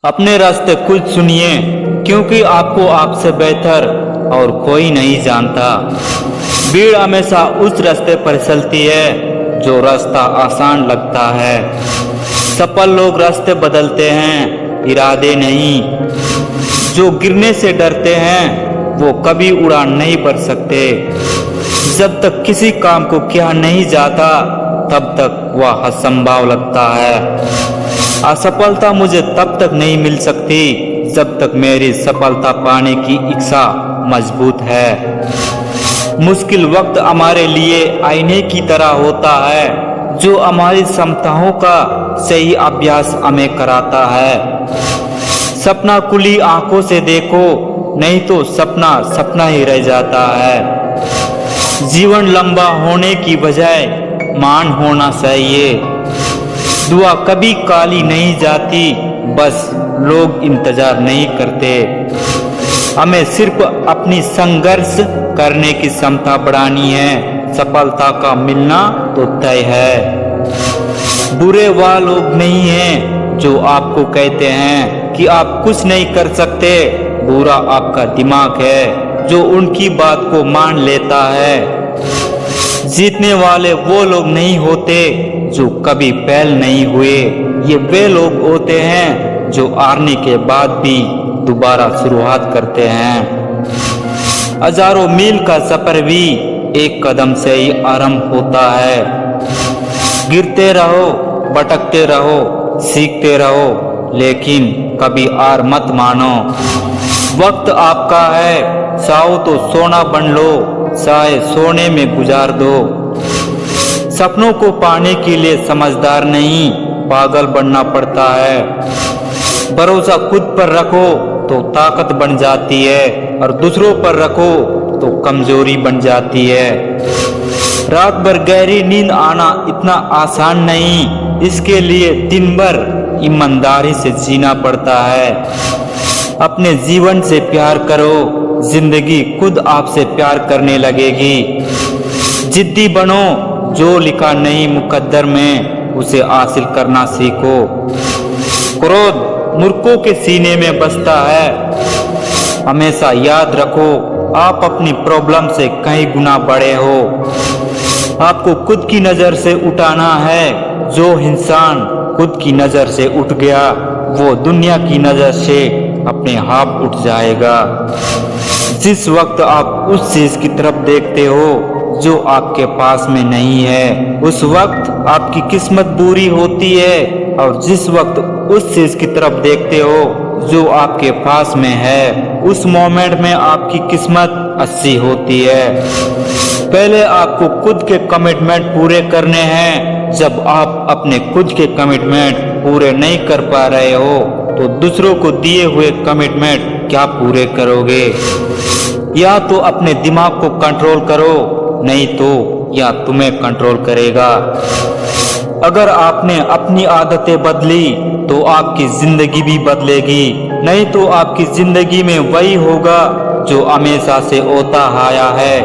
अपने रास्ते खुद सुनिए, क्योंकि आपको आपसे बेहतर और कोई नहीं जानता। भीड़ हमेशा उस रास्ते पर चलती है जो रास्ता आसान लगता है। सफल लोग रास्ते बदलते हैं, इरादे नहीं। जो गिरने से डरते हैं वो कभी उड़ान नहीं भर सकते। जब तक किसी काम को किया नहीं जाता तब तक वह असंभव लगता है। असफलता मुझे तब तक नहीं मिल सकती जब तक मेरी सफलता पाने की इच्छा मजबूत है। मुश्किल वक्त हमारे लिए आईने की तरह होता है जो हमारी क्षमताओं का सही अभ्यास हमें कराता है। सपना खुली आंखों से देखो, नहीं तो सपना सपना ही रह जाता है। जीवन लंबा होने की बजाय मान होना चाहिए। दुआ कभी काली नहीं जाती, बस लोग इंतजार नहीं करते। हमें सिर्फ अपनी संघर्ष करने की क्षमता बढ़ानी है। सफलता का मिलना तो तय है। बुरे वह लोग नहीं हैं जो आपको कहते हैं कि आप कुछ नहीं कर सकते। बुरा आपका दिमाग है जो उनकी बात को मान लेता है। जीतने वाले वो लोग नहीं होते जो कभी फेल नहीं हुए। ये वे लोग होते हैं जो हारने के बाद भी दोबारा शुरुआत करते हैं। हजारों मील का सफर भी एक कदम से ही आरंभ होता है। गिरते रहो, भटकते रहो, सीखते रहो, लेकिन कभी हार मत मानो। वक्त आपका है, चाहो तो सोना बन लो, चाहे सोने में गुजार दो। सपनों को पाने के लिए समझदार नहीं, पागल बनना पड़ता है। भरोसा खुद पर रखो तो ताकत बन जाती है, और दूसरों पर रखो तो कमजोरी बन जाती है। रात भर गहरी नींद आना इतना आसान नहीं, इसके लिए दिन भर ईमानदारी से जीना पड़ता है। अपने जीवन से प्यार करो, जिंदगी खुद आपसे प्यार करने लगेगी। जिद्दी बनो, जो लिखा नहीं मुकद्दर में उसे हासिल करना सीखो। क्रोध मूर्खों के सीने में बसता है। हमेशा याद रखो, आप अपनी प्रॉब्लम से कई गुना बड़े हो। आपको खुद की नजर से उठाना है। जो इंसान खुद की नजर से उठ गया वो दुनिया की नजर से अपने आप उठ जाएगा। जिस वक्त आप उस चीज की तरफ देखते हो जो आपके पास में नहीं है, उस वक्त आपकी किस्मत बुरी होती है। और जिस वक्त उस चीज की तरफ देखते हो जो आपके पास में है, उस मोमेंट में आपकी किस्मत अच्छी होती है। पहले आपको खुद के कमिटमेंट पूरे करने हैं। जब आप अपने खुद के कमिटमेंट पूरे नहीं कर पा रहे हो तो दूसरों को दिए हुए कमिटमेंट क्या पूरे करोगे? या तो अपने दिमाग को कंट्रोल करो, नहीं तो या तुम्हें कंट्रोल करेगा। अगर आपने अपनी आदतें बदली तो आपकी जिंदगी भी बदलेगी, नहीं तो आपकी जिंदगी में वही होगा जो हमेशा से होता आया है।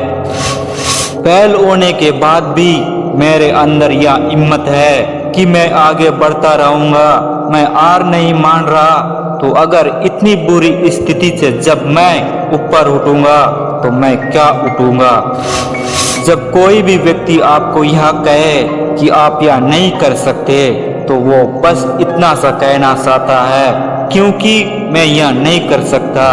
फेल होने के बाद भी मेरे अंदर यह हिम्मत है कि मैं आगे बढ़ता रहूंगा। मैं हार नहीं मान रहा। तो अगर इतनी बुरी स्थिति से जब मैं ऊपर उठूंगा तो मैं क्या उठूंगा। जब कोई भी व्यक्ति आपको यह कहे कि आप यह नहीं कर सकते तो वो बस इतना सा कहना चाहता है क्योंकि मैं यह नहीं कर सकता।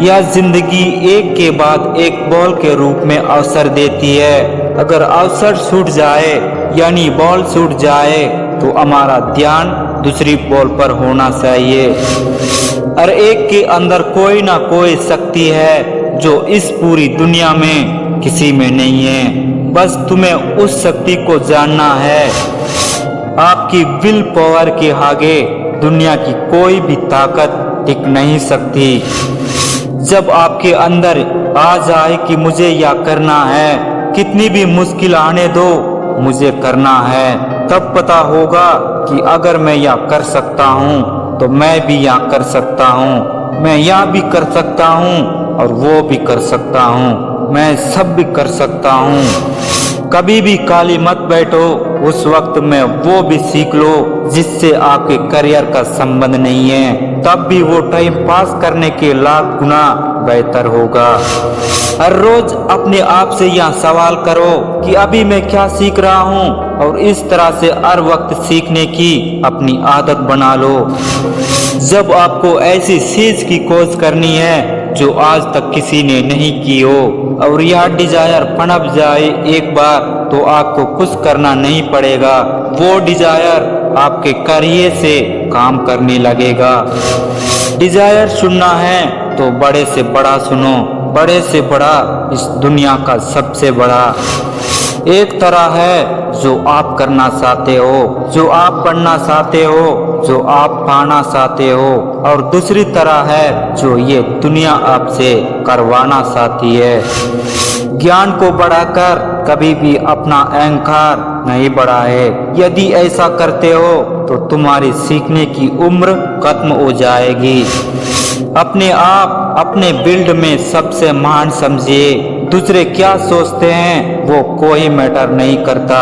यह जिंदगी एक के बाद एक बॉल के रूप में अवसर देती है। अगर अवसर छूट जाए यानी बॉल छूट जाए तो हमारा ध्यान दूसरी बॉल पर होना चाहिए। हर एक के अंदर कोई ना कोई शक्ति है जो इस पूरी दुनिया में किसी में नहीं है। बस तुम्हें उस शक्ति को जानना है। आपकी विल पावर के आगे दुनिया की कोई भी ताकत टिक नहीं सकती। जब आपके अंदर आ जाए कि मुझे यह करना है, कितनी भी मुश्किल आने दो, मुझे करना है, तब पता होगा कि अगर मैं यह कर सकता हूँ तो मैं भी यह कर सकता हूँ। मैं यह भी कर सकता हूँ और वो भी कर सकता हूँ। मैं सब भी कर सकता हूँ। कभी भी खाली मत बैठो, उस वक्त में वो भी सीख लो जिससे आपके करियर का संबंध नहीं है, तब भी वो टाइम पास करने के लाख गुना बेहतर होगा। हर रोज अपने आप से यह सवाल करो कि अभी मैं क्या सीख रहा हूँ, और इस तरह से हर वक्त सीखने की अपनी आदत बना लो। जब आपको ऐसी चीज की खोज करनी है जो आज तक किसी ने नहीं की हो, और यह डिजायर पनप जाए एक बार, तो आपको कुछ करना नहीं पड़ेगा, वो डिजायर आपके करियर से काम करने लगेगा। डिजायर सुनना है तो बड़े से बड़ा सुनो, बड़े से बड़ा इस दुनिया का सबसे बड़ा। एक तरह है जो आप करना चाहते हो, जो आप पढ़ना चाहते हो, जो आप पाना चाहते हो, और दूसरी तरह है जो ये दुनिया आपसे करवाना चाहती है। ज्ञान को बढ़ाकर कभी भी अपना अहंकार नहीं बढ़ाए। यदि ऐसा करते हो तो तुम्हारी सीखने की उम्र खत्म हो जाएगी। अपने आप अपने बिल्ड में सबसे महान समझिए। दूसरे क्या सोचते हैं वो कोई मैटर नहीं करता।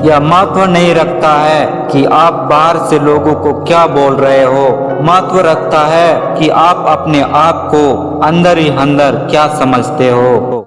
यह महत्व नहीं रखता है कि आप बाहर से लोगों को क्या बोल रहे हो, महत्व रखता है कि आप अपने आप को अंदर ही अंदर क्या समझते हो।